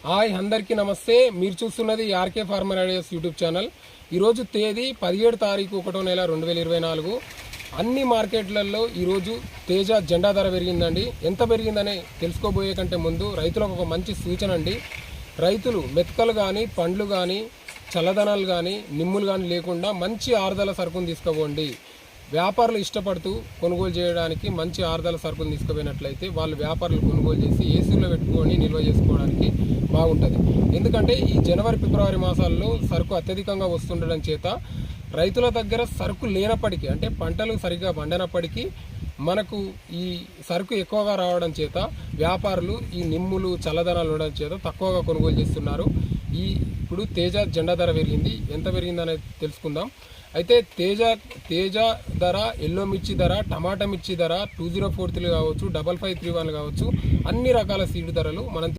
Hi అందరికీ నమస్తే. మీరు చూస్తున్నది RK farmer ideas YouTube channel. ఈరోజు తేదీ 17 తారీఖు 1వ నెల 2024. అన్ని మార్కెట్లలో ఈరోజు తేజ జెండా ధర పెరిగిందండి. ఎంత పెరిగిందని తెలుసుకోబోయే కంటే ముందు రైతులకు ఒక మంచి సూచన అండి. రైతులు మెత్తలు కానీ, పండ్లు కానీ, చల్లదనాలు కానీ, నిమ్ములు కానీ లేకుండా మంచి ఆరుదల సరుకును తీసుకోబోండి. వ్యాపారులు ఇష్టపడుతూ కొనుగోలు చేయడానికి మంచి ఆరుదల సరుకులు తీసుకుపోయినట్లయితే వాళ్ళు వ్యాపారులు కొనుగోలు చేసి ఏసీలో పెట్టుకొని నిల్వ చేసుకోవడానికి బాగుంటుంది. ఎందుకంటే ఈ జనవరి ఫిబ్రవరి మాసాల్లో సరుకు అత్యధికంగా వస్తుండడం చేత రైతుల దగ్గర సరుకు లేనప్పటికీ, అంటే పంటలు సరిగ్గా పండనప్పటికీ మనకు ఈ సరుకు ఎక్కువగా రావడం చేత వ్యాపారులు ఈ నిమ్ములు చల్లదనాలు ఉండడం చేత తక్కువగా కొనుగోలు చేస్తున్నారు. ఇప్పుడు తేజ జెండా ధర పెరిగింది. ఎంత పెరిగిందనేది తెలుసుకుందాం. అయితే తేజ ధర, ఎల్లో మిర్చి ధర, టమాటా మిర్చి ధర 2043 కావచ్చు, 5531 కావచ్చు, అన్ని రకాల సీడ్ ధరలు మనం